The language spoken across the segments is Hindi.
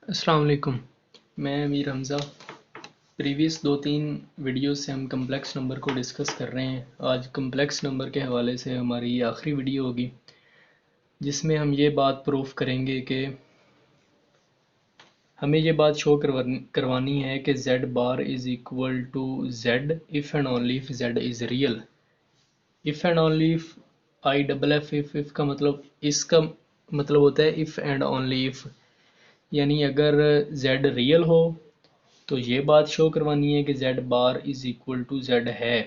अस्सलाम वालेकुम। मैं अमीर हमज़ा। प्रीवियस 2-3 वीडियो से हम कम्प्लेक्स नंबर को डिस्कस कर रहे हैं। आज कम्प्लेक्स नंबर के हवाले से हमारी ये आखिरी वीडियो होगी जिसमें हम ये बात प्रूफ करेंगे कि हमें ये बात शो करवानी है कि z bar is equal to z if and only if z is real. If and only if I double F का मतलब इसका मतलब होता है इफ़ एंड ओनली इफ़, यानी अगर z रियल हो तो ये बात शो करवानी है कि z bar is equal to z है।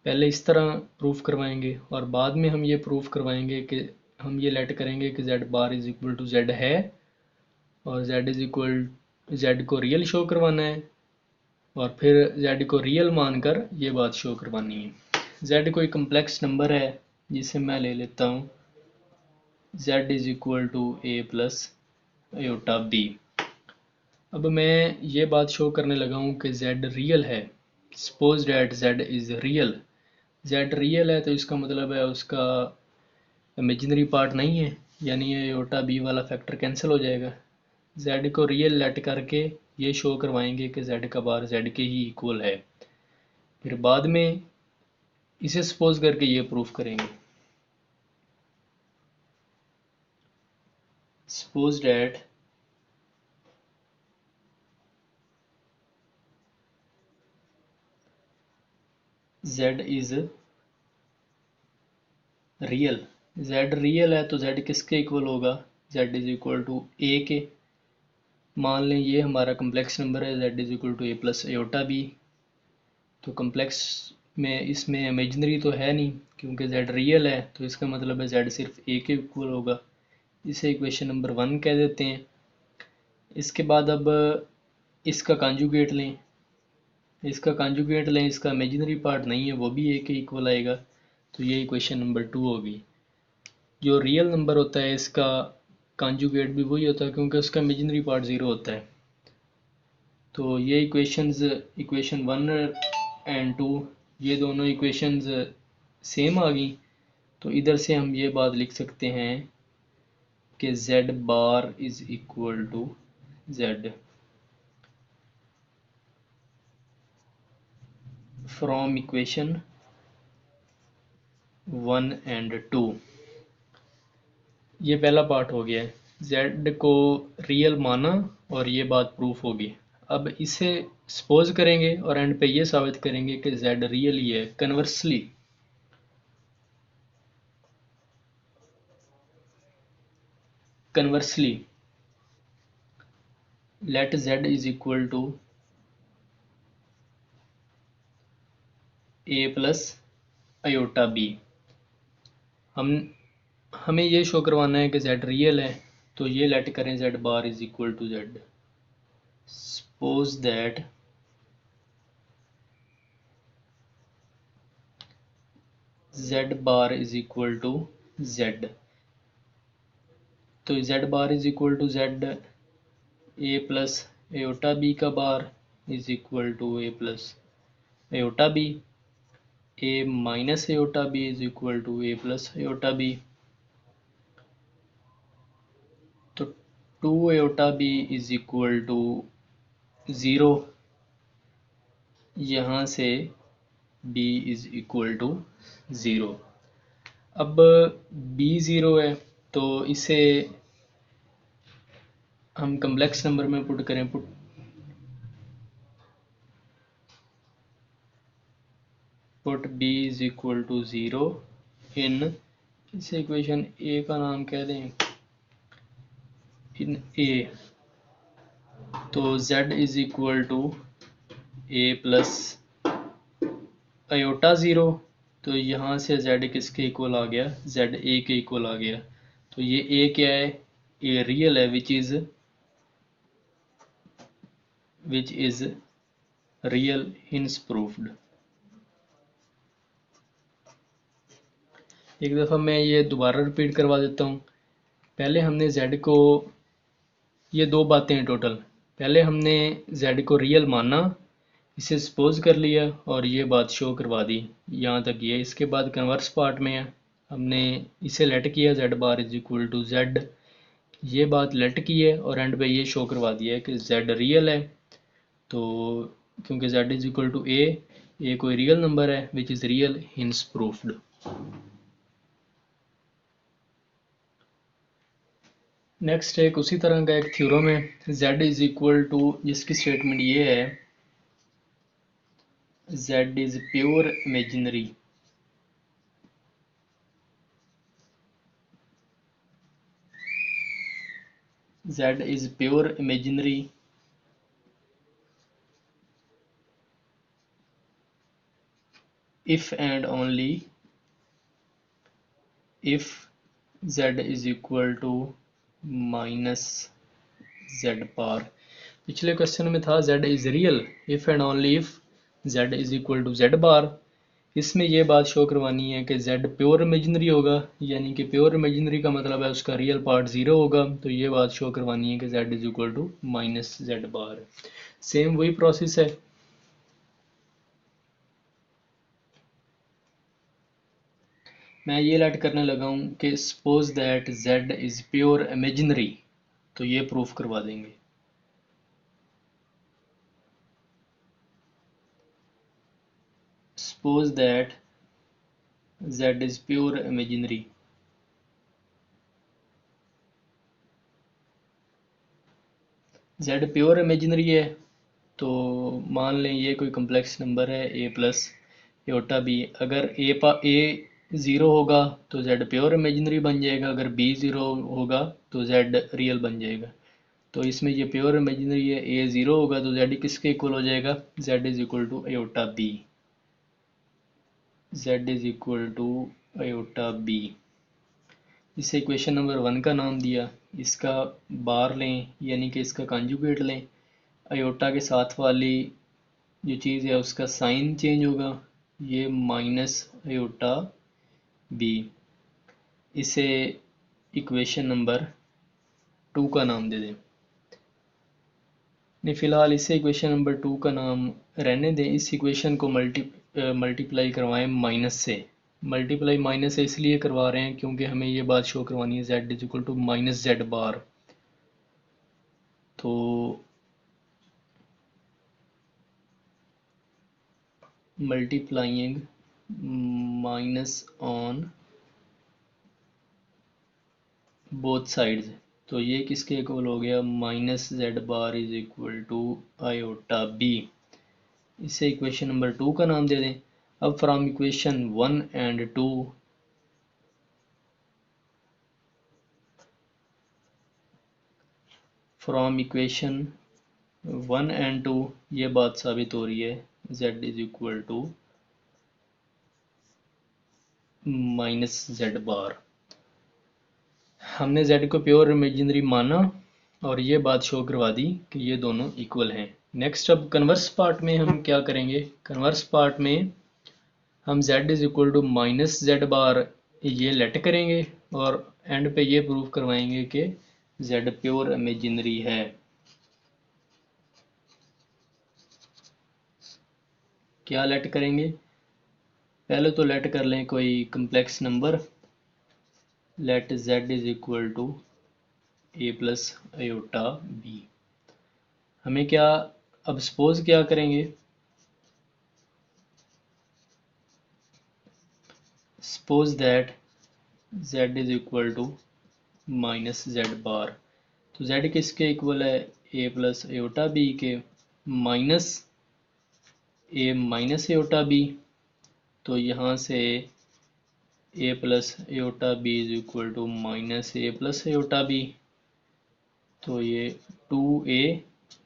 पहले इस तरह प्रूफ करवाएंगे और बाद में हम ये प्रूफ करवाएंगे कि हम ये लेट करेंगे कि z bar is equal to z है और z इज़ इक्वल z को रियल शो करवाना है और फिर z को रियल मानकर ये बात शो करवानी है। z कोई कम्प्लेक्स नंबर है जिसे मैं ले लेता हूँ z is equal to a plus iota b। अब मैं ये बात शो करने लगा हूँ कि z रियल है। Suppose that z is real. z real है तो इसका मतलब है उसका इमेजिनरी पार्ट नहीं है, यानी ये आयोटा b वाला फैक्टर कैंसिल हो जाएगा। z को रियल लेट करके ये शो करवाएंगे कि z का बार z के ही इक्वल है। फिर बाद में इसे सपोज करके ये प्रूफ करेंगे। Suppose that z is real. z real है तो z किसके इक्वल होगा? z is equal to a के। मान लें ये हमारा कम्प्लेक्स नंबर है z is equal to a plus iota b। तो कम्प्लेक्स में इसमें इमेजिनरी तो है नहीं क्योंकि z रियल है, तो इसका मतलब है z सिर्फ a के इक्वल होगा। इसे इक्वेशन नंबर 1 कह देते हैं। इसके बाद अब इसका कॉन्जुगेट लें। इसका इमेजिनरी पार्ट नहीं है, वो भी a के इक्वल आएगा, तो ये इक्वेशन नंबर 2 होगी। जो रियल नंबर होता है इसका कॉन्जुगेट भी वही होता है क्योंकि उसका इमेजिनरी पार्ट 0 होता है। तो ये इक्वेशन 1 एंड 2 ये दोनों इक्वेशंस सेम आ गई। तो इधर से हम ये बात लिख सकते हैं कि z bar is equal to z from equation 1 and 2। ये पहला पार्ट हो गया है, z को रियल माना और ये बात प्रूफ होगी। अब इसे सपोज करेंगे और एंड पे ये साबित करेंगे कि z रियल ही है। Conversely let z is equal to a plus iota b। हमें ये शो करवाना है कि z रियल है, तो ये लेट करें z bar is equal to z। Suppose that z bar is equal to z। तो z bar is equal to z a plus iota b का bar is equal to a plus iota b। a minus iota b is equal to a plus iota b। तो 2 iota b is equal to 0। यहाँ से b इज इक्वल टू 0। अब b 0 है तो इसे हम कम्प्लेक्स नंबर में पुट करें। Put b is equal to 0 in, इसे इक्वेशन a का नाम कह दें, इन a। तो z is equal to a plus iota 0। तो यहाँ से z किसके इक्वल आ गया? z a के इक्वल आ गया। तो ये a क्या है? a रियल है which is real hints proofed. एक दफ़ा मैं ये दोबारा रिपीट करवा देता हूँ। पहले हमने z को, ये दो बातें हैं टोटल। पहले हमने z को रियल माना, इसे सपोज कर लिया और ये बात शो करवा दी यहाँ तक ये। इसके बाद कन्वर्स पार्ट में है, हमने इसे लेट किया z bar is equal to z। ये बात लेट की है और एंड पे ये शो करवा दिया है कि z रियल है। तो क्योंकि z इज इक्वल टू ए कोई रियल नंबर है which is real, hints proofed. Next एक उसी तरह का एक थ्योरम है, z इज इक्वल टू, जिसकी स्टेटमेंट ये है z is pure imaginary. z is pure imaginary if and only if z is equal to minus z bar। पिछले क्वेश्चन में था z is real if and only if z is equal to z bar। इसमें ये बात शो करवानी है कि z प्योर इमेजिनरी होगा, यानी कि प्योर इमेजिनरी का मतलब है उसका रियल पार्ट ज़ीरो होगा। तो ये बात शो करवानी है कि z is equal to minus Z bar. Same वही प्रोसेस है। मैं ये लेट करने लगा हूँ कि suppose that z is pure imaginary, तो ये प्रूफ करवा देंगे। Suppose that z is pure imaginary, z pure imaginary है तो मान लें ये कोई कम्प्लेक्स नंबर है a प्लस योटा बी। अगर ए ज़ीरो होगा तो z प्योर इमेजिनरी बन जाएगा, अगर b ज़ीरो होगा तो z रियल बन जाएगा। तो इसमें ये प्योर इमेजिनरी है, a ज़ीरो होगा तो z किसके इक्वल हो जाएगा, z is equal to aorta b। z is equal to aorta b। इसे इक्वेशन नंबर 1 का नाम दिया। इसका बार लें यानी कि इसका कॉन्जुगेट लें। अयोटा के साथ वाली जो चीज़ है उसका साइन चेंज होगा, ये माइनस अयोटा बी। इसे इक्वेशन नंबर 2 का नाम दे दें। नहीं, फ़िलहाल इसे इक्वेशन नंबर 2 का नाम रहने दें। इस इक्वेशन को मल्टीप्लाई करवाएं माइनस से। मल्टीप्लाई माइनस से इसलिए करवा रहे हैं क्योंकि हमें ये बात शो करवानी है z is equal to minus Z bar. तो multiplying minus on both sides, तो ये किसके इक्वल हो गया, minus Z bar is equal to iota b. इसे इक्वेशन नंबर 2 का नाम दे दें। अब from equation 1 and 2 from equation 1 and 2 ये बात साबित हो रही है z is equal to minus Z bar. हमने z को प्योर इमेजिनरी माना और ये बात शो करवा दी कि ये दोनों इक्वल हैं। नेक्स्ट अब कन्वर्स पार्ट में हम क्या करेंगे, कन्वर्स पार्ट में हम z is equal to minus Z bar ये लेट करेंगे और एंड पे ये प्रूव करवाएंगे कि z प्योर इमेजिनरी है। क्या लेट करेंगे, पहले तो लेट कर लें कोई complex number, let z is equal to a plus iota b। हमें क्या, अब सपोज क्या करेंगे, suppose that z is equal to minus Z bar. तो z किसके इक्वल है, a प्लस अयोटा b के, minus a minus iota b। तो यहाँ से a plus iota b is equal to minus a plus iota b। तो ये 2a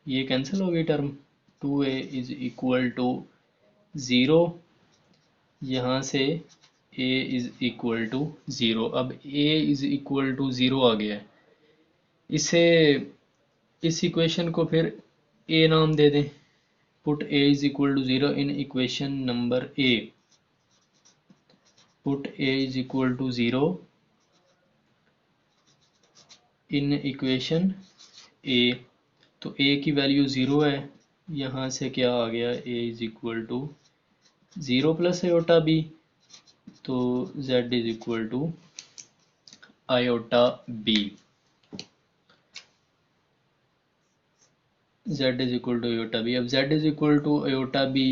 ये कैंसिल हो गई term, 2a is equal to zero. यहाँ से a is equal to zero. अब a is equal to zero आ गया है। इसे इस इक्वेशन को फिर a नाम दे दें। Put a is equal to zero in equation number a। Put a is equal to zero in equation a। तो a की वैल्यू ज़ीरो है, यहाँ से क्या आ गया, a is equal to zero plus iota b। तो z is equal to iota b। z is equal to iota B. अब z is equal to iota B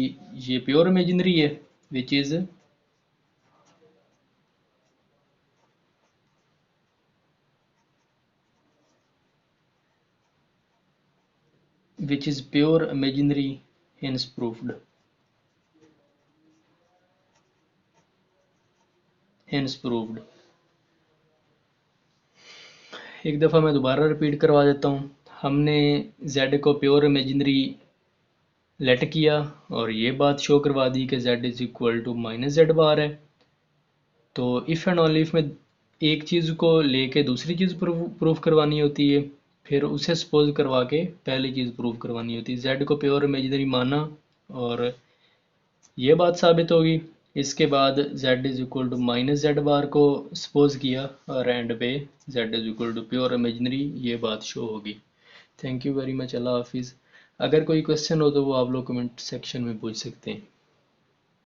ये प्योर इमेजिनरी है which is pure imaginary, hence proved, hence proved। एक दफ़ा मैं दोबारा रिपीट करवा देता हूँ। हमने z को प्योर इमेजिनरी लेट किया और ये बात शो करवा दी कि z is equal to minus Z bar है। तो इफ़ एंड ओनली इफ में एक चीज़ को लेके दूसरी चीज़ प्रूफ करवानी होती है, फिर उसे सपोज करवा के पहली चीज़ प्रूफ करवानी होती है। z को प्योर इमेजिनरी माना और ये बात साबित होगी। इसके बाद z is equal to minus Z bar को सपोज किया और एंड पे z is equal to pure imaginary, ये बात शो होगी। Thank you very much. अल्लाह हाफिज़। अगर कोई क्वेश्चन हो तो वो आप लोग कमेंट सेक्शन में पूछ सकते हैं।